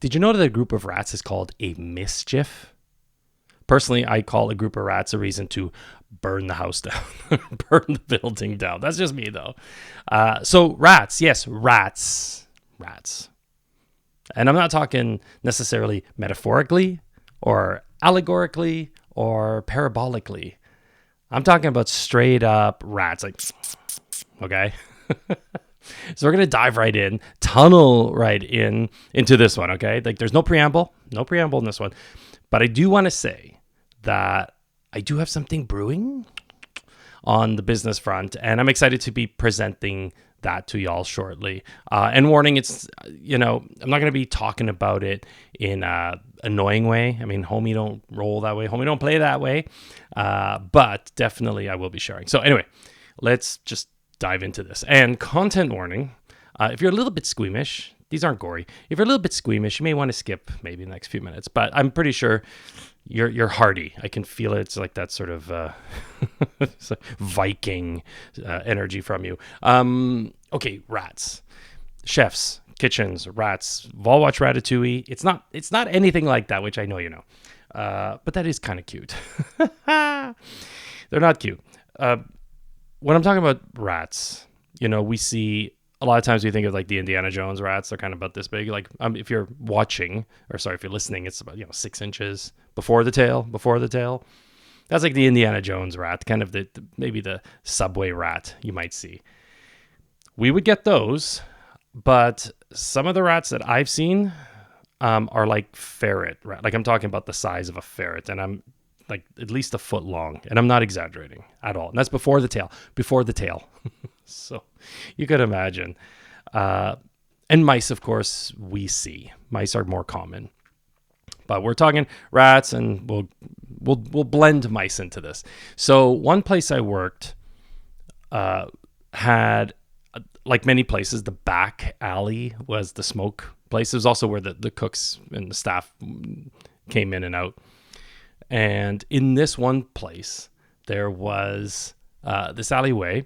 Did you know that a group of rats is called a mischief? Personally, I call a group of rats a reason to burn the house down, burn the building down. That's just me, though. So rats, yes, rats. And I'm not talking necessarily metaphorically or allegorically or parabolically. I'm talking about straight up rats, like, okay? So we're going to dive right in, tunnel right into this one, okay? Like there's no preamble in this one. But I do want to say that I do have something brewing on the business front, and I'm excited to be presenting that to y'all shortly. And warning, it's, I'm not going to be talking about it in a annoying way. I mean, homie don't roll that way. Homie don't play that way. But definitely I will be sharing. So anyway, let's just dive into this. And content warning, if you're a little bit squeamish, these aren't gory. If you're a little bit squeamish, you may want to skip maybe the next few minutes, but I'm pretty sure you're hardy. I can feel it. It's like that sort of Viking energy from you. Okay, rats, chefs, kitchens, rats. Vol watch Ratatouille. It's not anything like that, which I know you know, but that is kind of cute. They're not cute. When I'm talking about rats, we see a lot of times we think of like the Indiana Jones rats. They're kind of about this big. Like if you're watching, or sorry, if you're listening, it's about 6 inches before the tail. That's like the Indiana Jones rat, kind of maybe the subway rat you might see. We would get those, but some of the rats that I've seen are like ferret rat. Like I'm talking about the size of a ferret, and I'm like at least a foot long, and I'm not exaggerating at all. And that's before the tail. So you could imagine. And mice, of course, we see. Mice are more common. But we're talking rats, and we'll blend mice into this. So one place I worked had, like many places, the back alley was the smoke place. It was also where the cooks and the staff came in and out. And in this one place, there was this alleyway,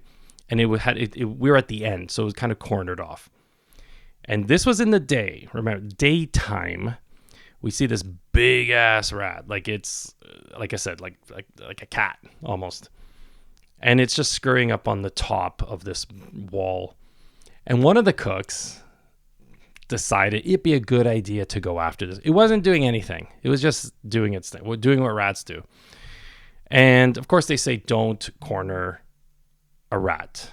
and we were at the end, so it was kind of cornered off. And this was in the day. Remember, daytime. We see this big ass rat, like it's like I said, like a cat almost, and it's just scurrying up on the top of this wall. And one of the cooks decided it'd be a good idea to go after this. It wasn't doing anything. It was just doing its thing, doing what rats do. And of course, they say don't corner a rat.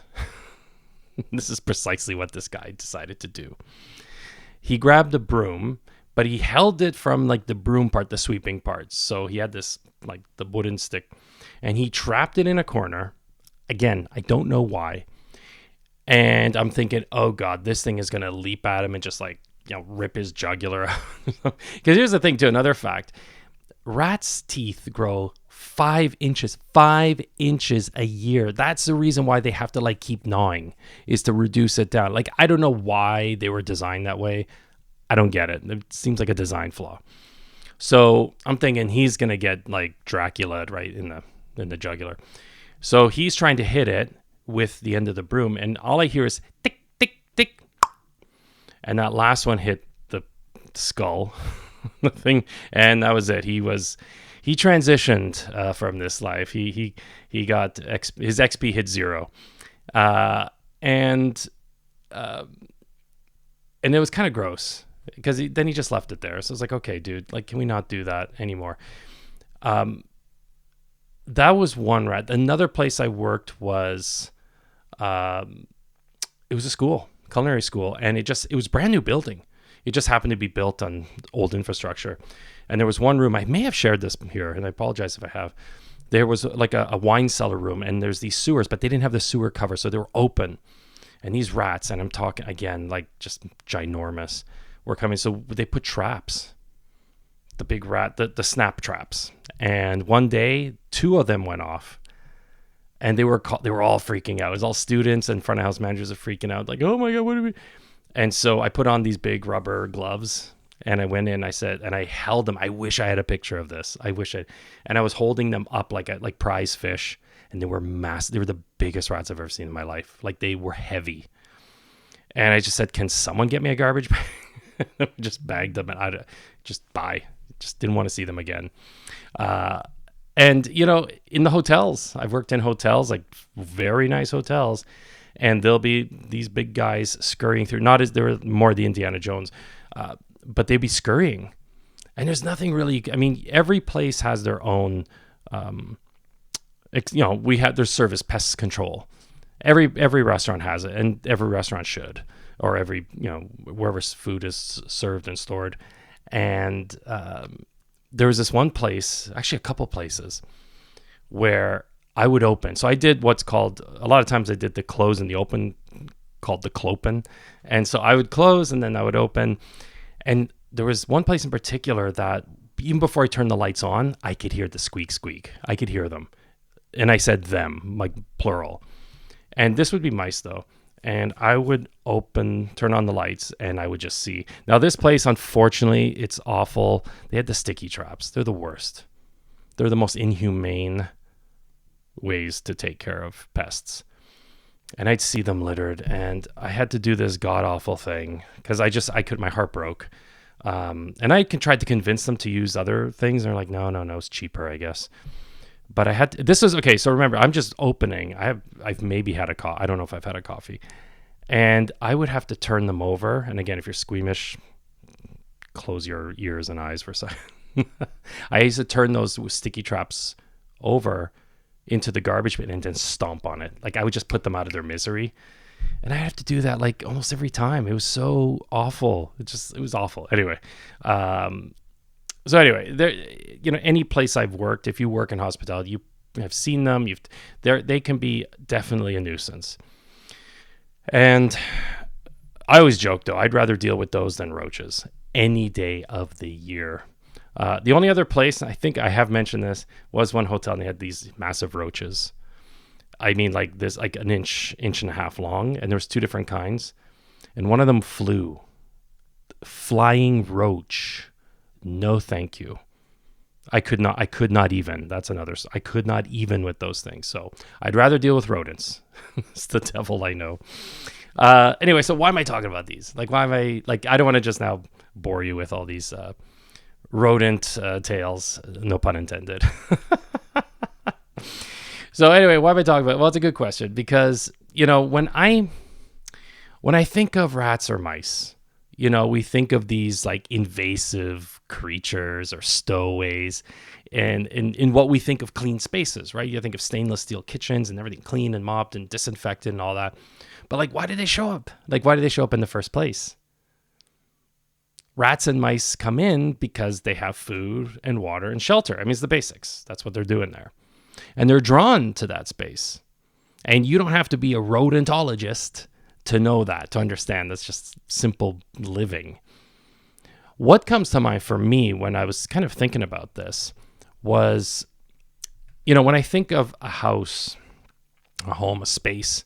This is precisely what this guy decided to do. He grabbed a broom, but he held it from like the broom part, the sweeping parts. So he had this like the wooden stick, and he trapped it in a corner. Again, I don't know why. And I'm thinking, oh God, this thing is going to leap at him and just like, rip his jugular out. Because here's the thing too, another fact. Rats' teeth grow 5 inches a year. That's the reason why they have to like keep gnawing, is to reduce it down. Like, I don't know why they were designed that way. I don't get it. It seems like a design flaw. So I'm thinking he's going to get like Dracula right in the jugular. So he's trying to hit it with the end of the broom, and all I hear is tick, tick, tick. And that last one hit the skull, the thing, and that was it. He transitioned from this life. He got his XP hit 0, and it was kind of gross because then he just left it there. So I was like, okay, dude, like, can we not do that anymore? That was one rat. Another place I worked was, it was a school, culinary school, and it was a brand new building. It just happened to be built on old infrastructure. And there was one room, I may have shared this here, and I apologize if I have. There was like a wine cellar room, and there's these sewers, but they didn't have the sewer cover, so they were open. And these rats, and I'm talking again, like just ginormous, were coming. So they put traps, the big rat, the snap traps. And one day, 2 of them went off. And they were all freaking out. It was all students and front of house managers are freaking out. Like, oh my God, what are we? And so I put on these big rubber gloves, and I went in, and I held them. I wish I had a picture of this. And I was holding them up like prize fish, and they were massive. They were the biggest rats I've ever seen in my life. Like, they were heavy. And I just said, can someone get me a garbage bag? Just bagged them and just bye. Just didn't want to see them again. And in the hotels, I've worked in hotels, like very nice hotels, and there'll be these big guys scurrying through. Not as they were more the Indiana Jones, but they'd be scurrying, and there's nothing really. I mean, every place has their own. There's service pest control. Every restaurant has it, and every restaurant should, or every wherever food is served and stored. And there was this one place, actually a couple places, where I would open. So I did what's called, a lot of times I did the close and the open, called the clopen. And so I would close and then I would open. And there was one place in particular that even before I turned the lights on, I could hear the squeak, squeak. I could hear them. And I said them, like plural. And this would be mice though. And I would turn on the lights, and I would just see. Now, this place, unfortunately, it's awful. They had the sticky traps. They're the worst. They're the most inhumane ways to take care of pests. And I'd see them littered, and I had to do this god-awful thing because my heart broke. And I tried to convince them to use other things. And they're like, no, it's cheaper, I guess. But I had to, this is okay. So remember, I'm just opening. I've maybe had I don't know if I've had a coffee, and I would have to turn them over. And again, if you're squeamish, close your ears and eyes for a second. I used to turn those sticky traps over into the garbage bin and then stomp on it. Like I would just put them out of their misery, and I have to do that like almost every time. It was so awful. It was awful. Anyway, So anyway, any place I've worked, if you work in hospitality, you have seen them. They can be definitely a nuisance. And I always joke though, I'd rather deal with those than roaches any day of the year. The only other place, I think I have mentioned this, was one hotel, and they had these massive roaches. I mean, like this, like an inch and a half long, and there was two different kinds, and one of them flew. Flying roach. No, thank you. I could not even. That's another. I could not even with those things. So I'd rather deal with rodents. It's the devil, I know. Anyway, so why am I talking about these? Like, why am I like? I don't want to just now bore you with all these rodent tales. No pun intended. So anyway, why am I talking about? Well, it's a good question because when I think of rats or mice, we think of these like invasive creatures or stowaways, and in what we think of clean spaces, right? You think of stainless steel kitchens and everything clean and mopped and disinfected and all that. But like, why did they show up? Like, why did they show up in the first place? Rats and mice come in because they have food and water and shelter. I mean, it's the basics. That's what they're doing there. And they're drawn to that space. And you don't have to be a rodentologist to know that, to understand. That's just simple living. What comes to mind for me when I was kind of thinking about this was, when I think of a house, a home, a space,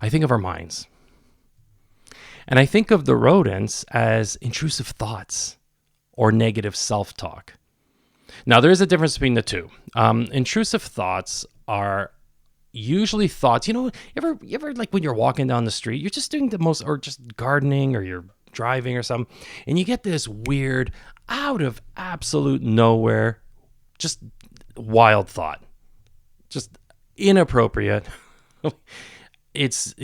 I think of our minds. And I think of the rodents as intrusive thoughts or negative self-talk. Now, there is a difference between the two. Intrusive thoughts are usually thoughts, you ever like when you're walking down the street, you're just doing the most, or just gardening, or you're driving or something, and you get this weird, out of absolute nowhere, just wild thought, just inappropriate. It's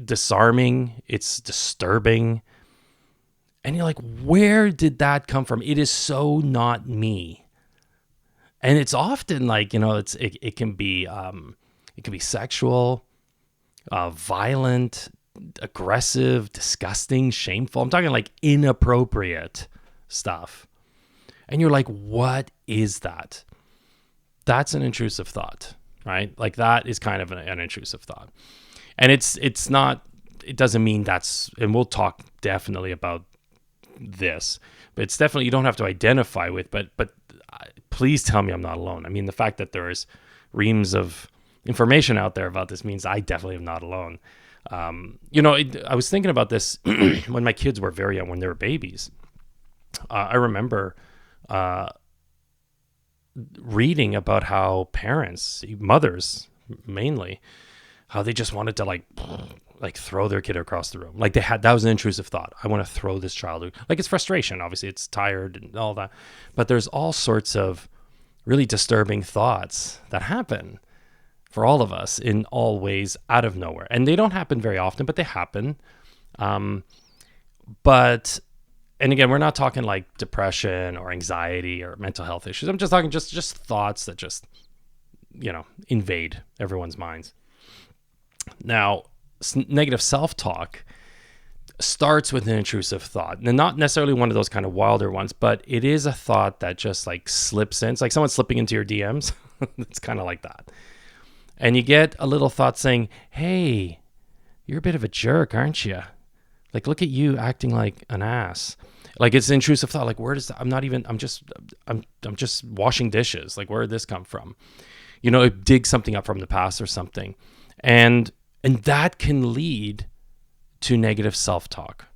disarming, it's disturbing, and you're like, where did that come from? It is so not me. And it's often like, it can be sexual, violent, aggressive, disgusting, shameful. I'm talking like inappropriate stuff. And you're like, what is that? That's an intrusive thought, right? Like that is kind of an intrusive thought. And it's not, it doesn't mean that's, and we'll talk definitely about this, but it's definitely, you don't have to identify with, but please tell me I'm not alone. I mean, the fact that there is reams of information out there about this means I definitely am not alone. I was thinking about this when my kids were very young, when they were babies. I remember reading about how parents, mothers mainly, how they just wanted to like like throw their kid across the room. Like that was an intrusive thought. I want to throw this child. Like it's frustration. Obviously it's tired and all that, but there's all sorts of really disturbing thoughts that happen for all of us in all ways out of nowhere. And they don't happen very often, but they happen. But, and again, we're not talking like depression or anxiety or mental health issues. I'm just talking just thoughts that just, invade everyone's minds. Now, negative self-talk starts with an intrusive thought, and not necessarily one of those kind of wilder ones, but it is a thought that just like slips in. It's like someone slipping into your DMs. It's kind of like that. And you get a little thought saying, hey, you're a bit of a jerk, aren't you? Like, look at you acting like an ass. Like it's an intrusive thought. Like, where does that, I'm just washing dishes. Like, where did this come from? Dig something up from the past or something. And that can lead to negative self-talk.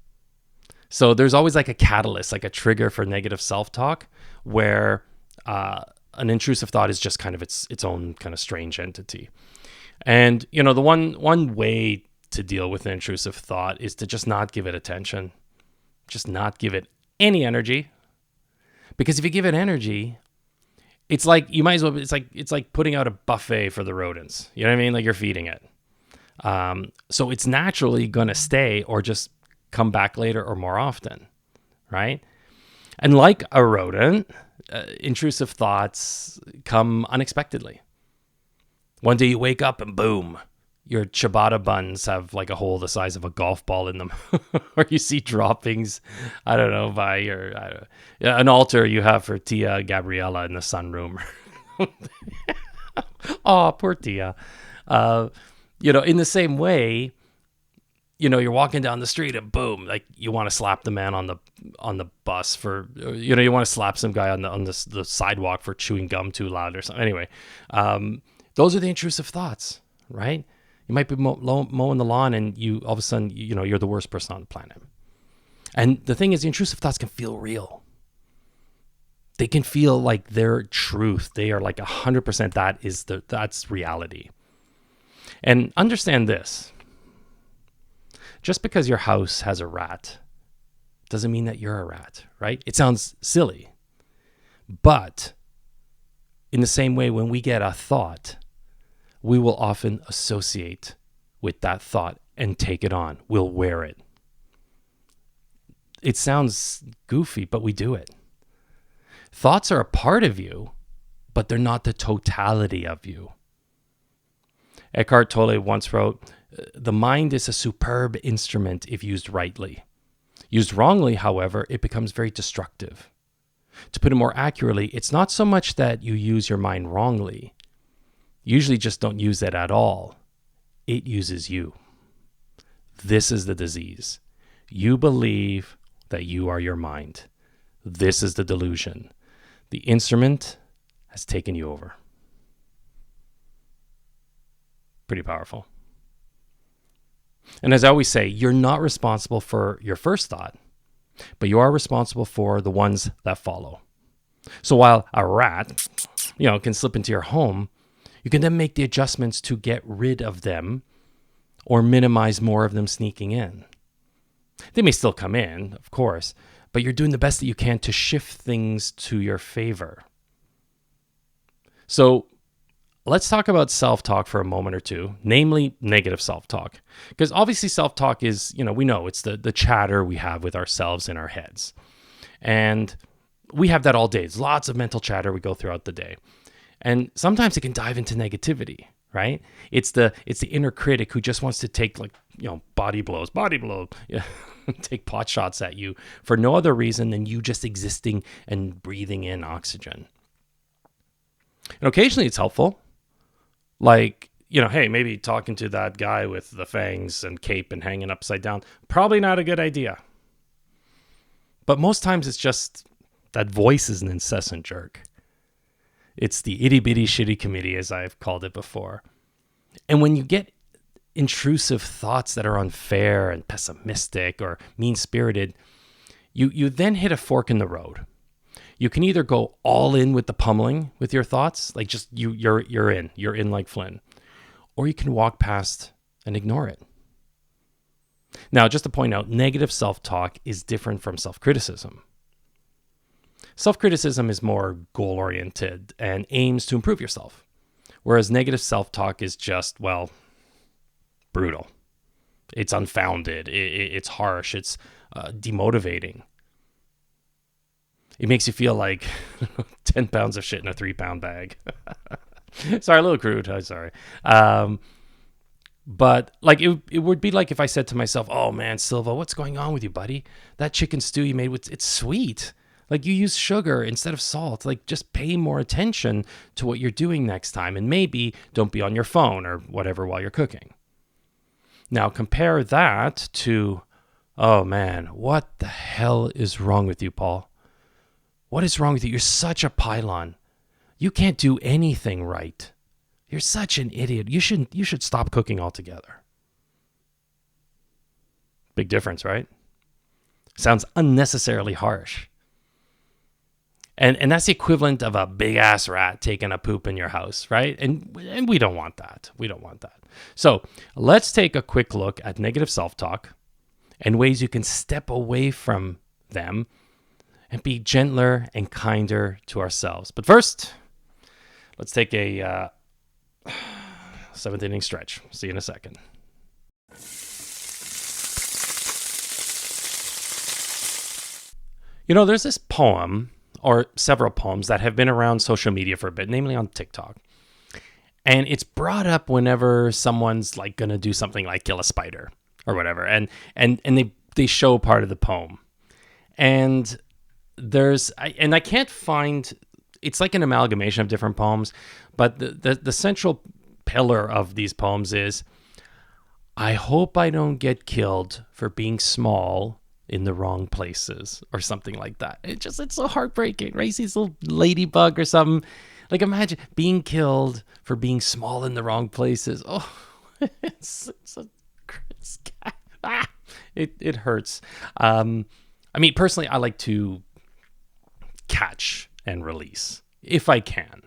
So there's always like a catalyst, like a trigger for negative self-talk where an intrusive thought is just kind of its own kind of strange entity. And, the one way to deal with an intrusive thought is to just not give it attention, just not give it any energy. Because if you give it energy, it's like you might as well, it's like putting out a buffet for the rodents. You know what I mean? Like you're feeding it. So it's naturally going to stay or just come back later or more often, right? And like a rodent, intrusive thoughts come unexpectedly. One day you wake up and boom, your ciabatta buns have like a hole the size of a golf ball in them. Or you see droppings, I don't know, by an altar you have for Tia Gabriella in the sunroom. Oh, poor Tia. In the same way, you're walking down the street and boom, like you want to slap the man on the bus for, you want to slap some guy on the sidewalk for chewing gum too loud or something. Anyway, those are the intrusive thoughts, right? You might be mowing the lawn and you all of a sudden, you're the worst person on the planet. And the thing is, the intrusive thoughts can feel real. They can feel like they're truth. They are like 100% that's reality. And understand this. Just because your house has a rat doesn't mean that you're a rat, right? It sounds silly. But in the same way, when we get a thought, we will often associate with that thought and take it on. We'll wear it. It sounds goofy, but we do it. Thoughts are a part of you, but they're not the totality of you. Eckhart Tolle once wrote, "The mind is a superb instrument if used rightly. Used wrongly, however, it becomes very destructive. To put it more accurately, it's not so much that you use your mind wrongly. You usually just don't use it at all. It uses you. This is the disease. You believe that you are your mind. This is the delusion. The instrument has taken you over." Pretty powerful. And as I always say, you're not responsible for your first thought, but you are responsible for the ones that follow. So while a rat, can slip into your home, you can then make the adjustments to get rid of them or minimize more of them sneaking in. They may still come in, of course, but you're doing the best that you can to shift things to your favor. So let's talk about self-talk for a moment or two, namely negative self-talk. Because obviously self-talk is, we know it's the chatter we have with ourselves in our heads. And we have that all day. There's lots of mental chatter we go throughout the day. And sometimes it can dive into negativity, right? It's the inner critic who just wants to take body blows, take pot shots at you for no other reason than you just existing and breathing in oxygen. And occasionally it's helpful. Like, hey, maybe talking to that guy with the fangs and cape and hanging upside down, probably not a good idea. But most times it's just that voice is an incessant jerk. It's the itty bitty shitty committee, as I've called it before. And when you get intrusive thoughts that are unfair and pessimistic or mean-spirited, you then hit a fork in the road. You can either go all in with the pummeling with your thoughts, like just you're in like Flynn, or you can walk past and ignore it. Now, just to point out, negative self-talk is different from self-criticism. Self-criticism is more goal-oriented and aims to improve yourself, whereas negative self-talk is just, well, brutal. It's unfounded. It's harsh. It's demotivating. It makes you feel like 10 pounds of shit in a 3-pound bag. Sorry, a little crude. I'm sorry. But like it would be like if I said to myself, oh man, Silva, what's going on with you, buddy? That chicken stew you made, it's sweet. Like, you use sugar instead of salt. Like, just pay more attention to what you're doing next time. And maybe don't be on your phone or whatever while you're cooking. Now, compare that to, oh man, what the hell is wrong with you, Paul? What is wrong with you? You're such a pylon. You can't do anything right. You're such an idiot. You should stop cooking altogether. Big difference, right? Sounds unnecessarily harsh. And that's the equivalent of a big ass rat taking a poop in your house, right? And we don't want that. We don't want that. So let's take a quick look at negative self-talk and ways you can step away from them and be gentler and kinder to ourselves. But first, let's take a 7th inning stretch. See you in a second. You know, there's this poem, or several poems, that have been around social media for a bit, namely on TikTok. And it's brought up whenever someone's like going to do something like kill a spider or whatever. And they show part of the poem. And I can't find, it's like an amalgamation of different poems, but the central pillar of these poems is, I hope I don't get killed for being small in the wrong places, or something like that. It's so heartbreaking, right? You see this little ladybug or something. Like, imagine being killed for being small in the wrong places. Oh, it hurts. I mean, personally, I like to catch and release if I can.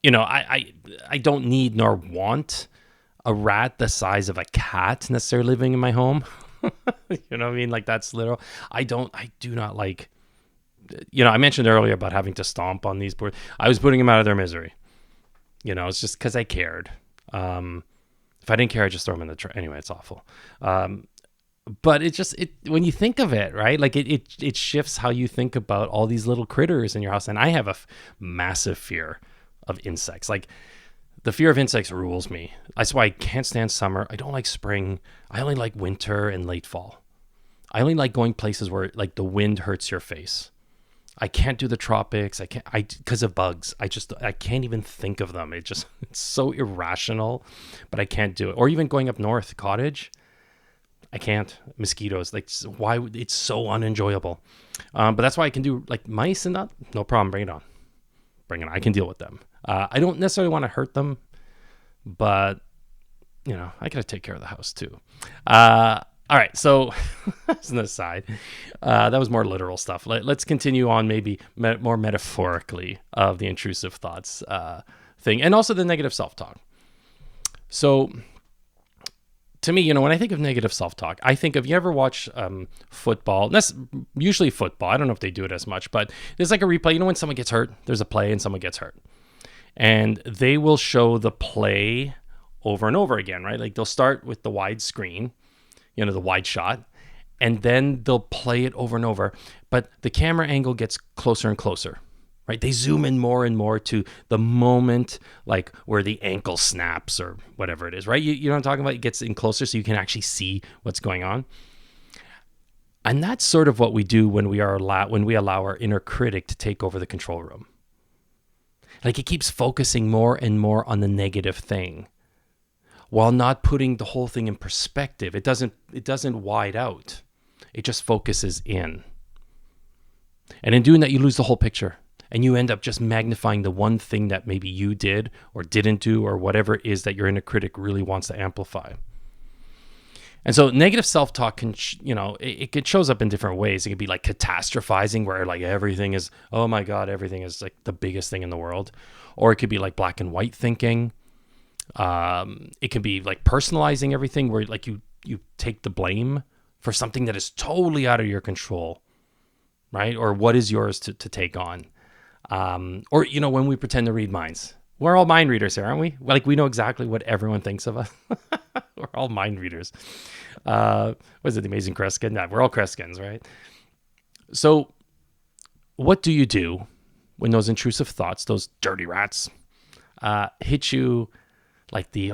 You know, I don't need nor want a rat the size of a cat necessarily living in my home. You know what I mean? Like, that's literal. I do not like, you know, I mentioned earlier about having to stomp on these boards. I was putting them out of their misery. You know, it's just because I cared. If I didn't care, I'd just throw them in the trash. Anyway, it's awful. But when you think of it, right? Like, it shifts how you think about all these little critters in your house. And I have a massive fear of insects. Like, the fear of insects rules me. That's why I can't stand summer. I don't like spring. I only like winter and late fall. I only like going places where like the wind hurts your face. I can't do the tropics. Because of bugs. I can't even think of them. It's so irrational, but I can't do it. Or even going up north, cottage. I can't. Mosquitoes. Like, why? It's so unenjoyable. But that's why I can do like mice and that. No problem. Bring it on. Bring it on. I can deal with them. I don't necessarily want to hurt them, but, you know, I got to take care of the house too. All right, so as an aside, that was more literal stuff. Let's continue on maybe more metaphorically of the intrusive thoughts thing, and also the negative self-talk. So to me, you know, when I think of negative self-talk, I think of, you ever watch football? And that's usually football. I don't know if they do it as much, but there's like a replay. You know, when someone gets hurt, there's a play and someone gets hurt. And they will show the play over and over again, right? Like, they'll start with the wide screen, you know, the wide shot, and then they'll play it over and over. But the camera angle gets closer and closer, right? They zoom in more and more to the moment, like where the ankle snaps or whatever it is, right? You know what I'm talking about? It gets in closer so you can actually see what's going on. And that's sort of what we do when we allow our inner critic to take over the control room. Like, it keeps focusing more and more on the negative thing while not putting the whole thing in perspective. It doesn't wide out. It just focuses in. And in doing that, you lose the whole picture. And you end up just magnifying the one thing that maybe you did or didn't do, or whatever it is that your inner critic really wants to amplify. And so negative self-talk can, you know, it shows up in different ways. It could be like catastrophizing, where like everything is, oh my God, everything is like the biggest thing in the world. Or it could be like black and white thinking. It can be like personalizing everything, where like you you take the blame for something that is totally out of your control, right? Or what is yours to take on? Or, when we pretend to read minds. We're all mind readers here, aren't we? Like, we know exactly what everyone thinks of us. We're all mind readers. What is it, the Amazing Kreskin? Yeah, we're all Kreskins, right? So what do you do when those intrusive thoughts, those dirty rats, hit you like the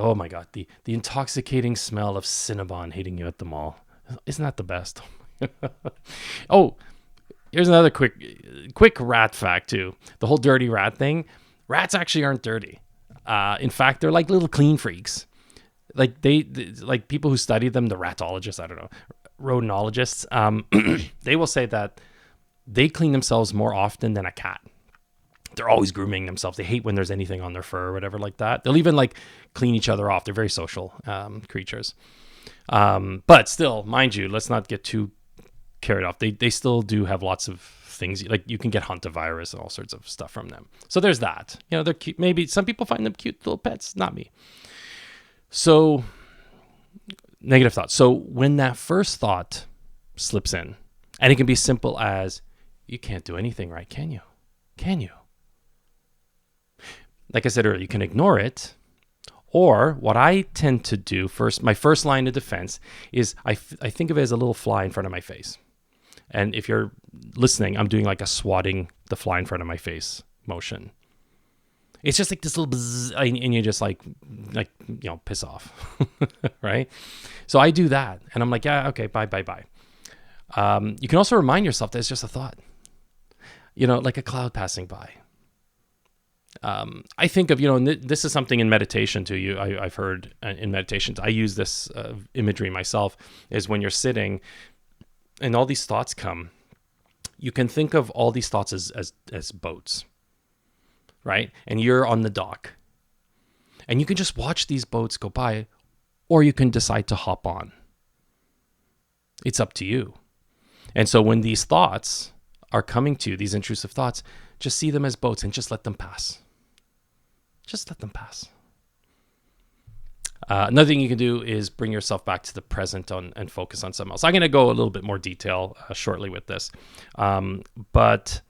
intoxicating smell of Cinnabon hitting you at the mall? Isn't that the best? Oh, here's another quick rat fact too. The whole dirty rat thing. Rats actually aren't dirty. In fact, they're like little clean freaks. Like they like people who study them, the ratologists, I don't know, rodentologists, they will say that they clean themselves more often than a cat. They're always grooming themselves. They hate when there's anything on their fur or whatever like that. They'll even like clean each other off. They're very social creatures. But still, mind you, let's not get too carried off. They still do have lots of things, like you can get hantavirus and all sorts of stuff from them. So there's that. They're cute. Maybe some people find them cute little pets, not me. So negative thoughts. So when that first thought slips in, and it can be simple as, you can't do anything right, can you? Can you? Like I said earlier, you can ignore it. Or what I tend to do first, my first line of defense is I think of it as a little fly in front of my face. And if you're listening, I'm doing like a swatting the fly in front of my face motion. It's just like this little buzz, and you just like piss off, right? So I do that, and I'm like, yeah, okay, bye. You can also remind yourself that it's just a thought, like a cloud passing by. I think of, this is something in meditation too. I've heard in meditations, I use this imagery myself, is when you're sitting and all these thoughts come, you can think of all these thoughts as boats, right? And you're on the dock and you can just watch these boats go by, or you can decide to hop on. It's up to you. And so when these thoughts are coming to you, these intrusive thoughts, just see them as boats and just let them pass. Just let them pass. Another thing you can do is bring yourself back to the present and focus on something else. I'm going to go a little bit more detail shortly with this. But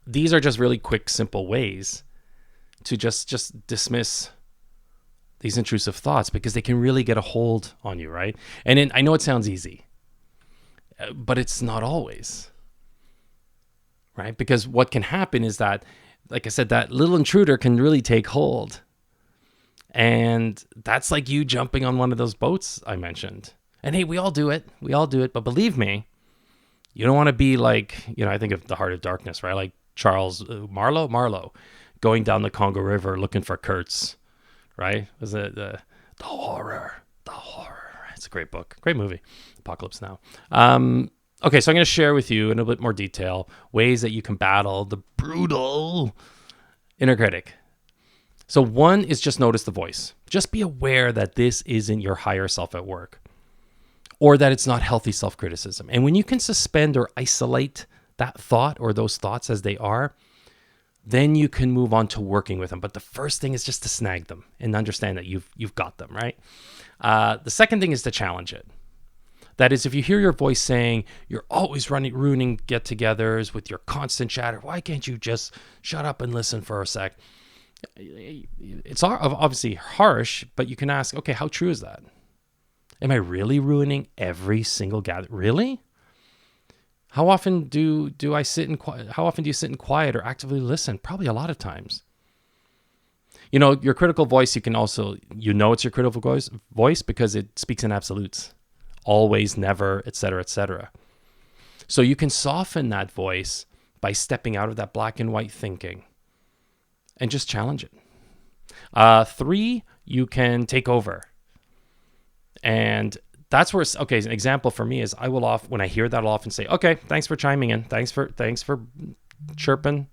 these are just really quick, simple ways to just dismiss these intrusive thoughts, because they can really get a hold on you, right? And I know it sounds easy, but it's not always, right? Because what can happen is that, like I said, that little intruder can really take hold. And that's like you jumping on one of those boats I mentioned. And hey, we all do it. But believe me, you don't want to be like, I think of The Heart of Darkness, right? Like Charles Marlowe going down the Congo River looking for Kurtz, right? Was it the horror? It's a great book, great movie. Apocalypse Now. Okay, so I'm going to share with you in a bit more detail ways that you can battle the brutal inner critic. So one is just notice the voice. Just be aware that this isn't your higher self at work, or that it's not healthy self-criticism. And when you can suspend or isolate that thought or those thoughts as they are, then you can move on to working with them. But the first thing is just to snag them and understand that you've got them, right? The second thing is to challenge it. That is, if you hear your voice saying, you're always ruining get-togethers with your constant chatter, why can't you just shut up and listen for a sec? It's obviously harsh, but you can ask, okay, how true is that? Am I really ruining every single gathering? Really? How often do you sit in quiet or actively listen? Probably a lot of times. Your critical voice, you can also, it's your critical voice because it speaks in absolutes. Always, never, etc., etc. So you can soften that voice by stepping out of that black and white thinking and just challenge it. 3, you can take over. And that's where, an example for me is when I hear that, I'll often say, okay, thanks for chiming in. Thanks for chirping.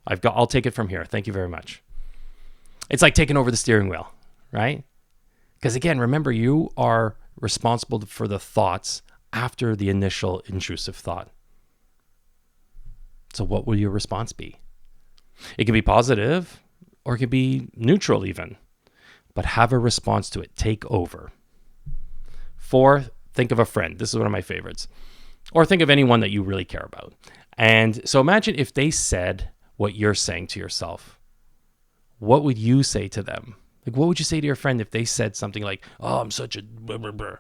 I'll take it from here. Thank you very much. It's like taking over the steering wheel, right? Because again, remember, you are responsible for the thoughts after the initial intrusive thought. So what will your response be? It can be positive or it can be neutral even, but have a response to it. Take over. 4, think of a friend. This is one of my favorites. Or think of anyone that you really care about. And so imagine if they said what you're saying to yourself. What would you say to them? Like, what would you say to your friend if they said something like, oh, I'm such a blah, blah, blah.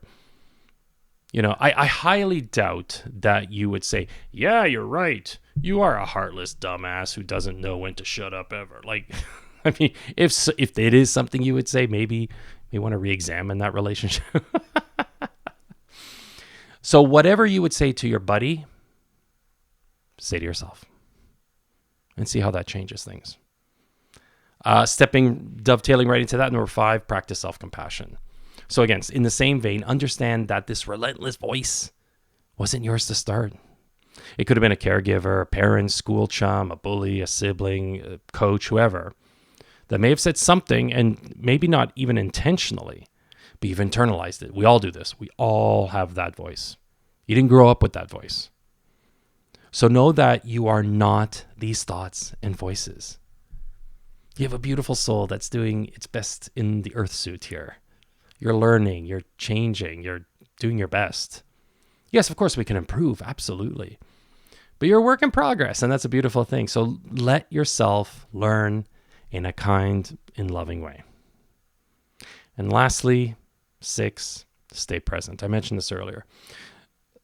You know, I highly doubt that you would say, yeah, you're right. You are a heartless dumbass who doesn't know when to shut up ever. Like, I mean, if it is something you would say, maybe you want to re-examine that relationship. So whatever you would say to your buddy, say to yourself and see how that changes things. Dovetailing right into that, number 5, practice self-compassion. So again, in the same vein, understand that this relentless voice wasn't yours to start. It could have been a caregiver, a parent, school chum, a bully, a sibling, a coach, whoever, that may have said something, and maybe not even intentionally, but you've internalized it. We all do this. We all have that voice. You didn't grow up with that voice. So know that you are not these thoughts and voices. You have a beautiful soul that's doing its best in the earth suit here. You're learning, you're changing, you're doing your best. Yes, of course we can improve, absolutely. But you're a work in progress, and that's a beautiful thing. So let yourself learn in a kind and loving way. And lastly, 6, stay present. I mentioned this earlier.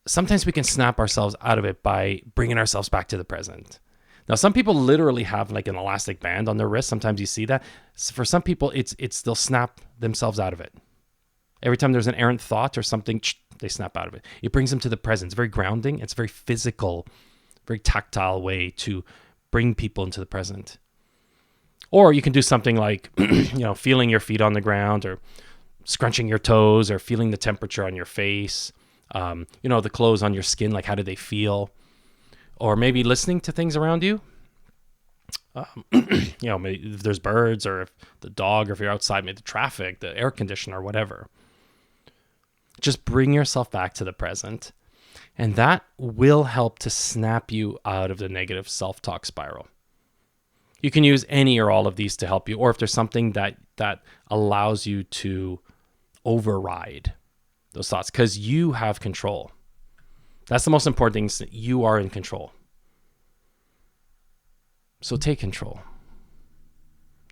Sometimes we can snap ourselves out of it by bringing ourselves back to the present. Now, some people literally have like an elastic band on their wrist. Sometimes you see that. For some people, it's they'll snap themselves out of it. Every time there's an errant thought or something, they snap out of it. It brings them to the present. It's very grounding. It's very physical, very tactile way to bring people into the present. Or you can do something like, feeling your feet on the ground, or scrunching your toes, or feeling the temperature on your face. The clothes on your skin, like how do they feel? Or maybe listening to things around you. Maybe if there's birds, or if the dog, or if you're outside, maybe the traffic, the air conditioner, or whatever. Just bring yourself back to the present. And that will help to snap you out of the negative self-talk spiral. You can use any or all of these to help you. Or if there's something that allows you to override those thoughts, because you have control. That's the most important thing, is that you are in control. So take control.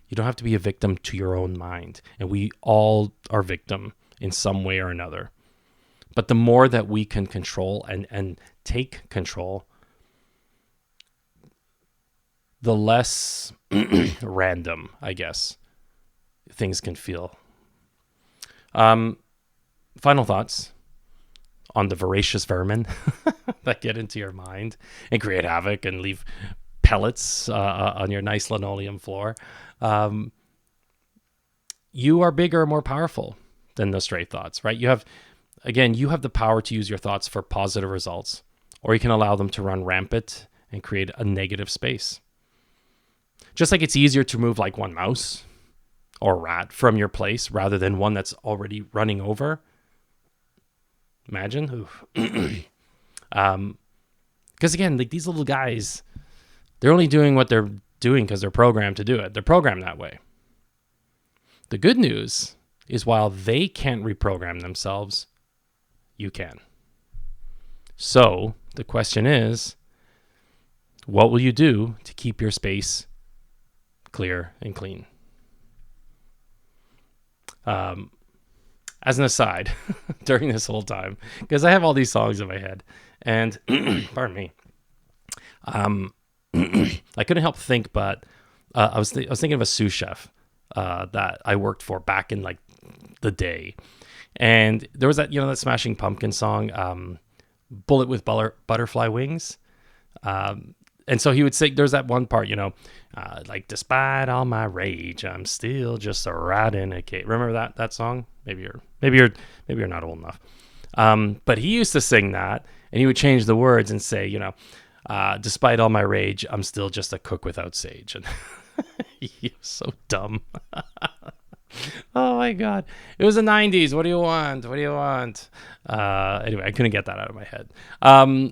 You don't have to be a victim to your own mind. And we all are victim in some way or another. But the more that we can control and take control, the less random, I guess, things can feel. Final thoughts on the voracious vermin that get into your mind and create havoc and leave pellets on your nice linoleum floor. You are bigger and more powerful than those stray thoughts, right? You have the power to use your thoughts for positive results, or you can allow them to run rampant and create a negative space. Just like it's easier to move like one mouse or rat from your place rather than one that's already running over. Imagine. Because again, like these little guys, they're only doing what they're doing because they're programmed to do it. They're programmed that way. The good news is while they can't reprogram themselves, you can. So the question is, what will you do to keep your space clear and clean? As an aside, during this whole time, because I have all these songs in my head, and pardon me, I couldn't help think, but I was thinking of a sous chef that I worked for back in like the day, and there was that that Smashing Pumpkin song, "Bullet with Butterfly Wings," and so he would sing. There's that one part, like despite all my rage, I'm still just a rat in a cage. Remember that song? Maybe you're not old enough. But he used to sing that, and he would change the words and say, despite all my rage, I'm still just a cook without sage. And he was so dumb. Oh my God. It was the 90s. What do you want? What do you want? Anyway, I couldn't get that out of my head.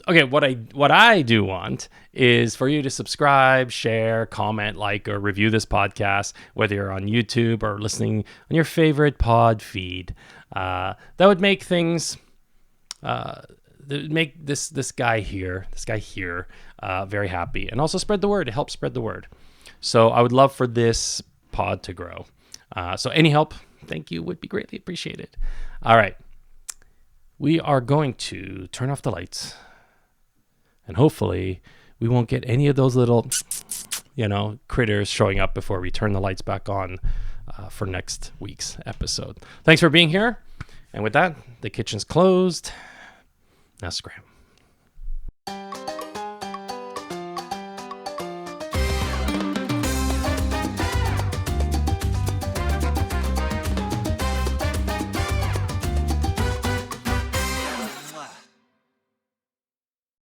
Okay, what I do want is for you to subscribe, share, comment, like, or review this podcast, whether you're on YouTube or listening on your favorite pod feed. That would make things make this guy here very happy, and also spread the word. It helps spread the word. So I would love for this pod to grow. So any help, thank you, would be greatly appreciated. All right. We are going to turn off the lights, and hopefully we won't get any of those little, critters showing up before we turn the lights back on for next week's episode. Thanks for being here. And with that, the kitchen's closed. Now scram.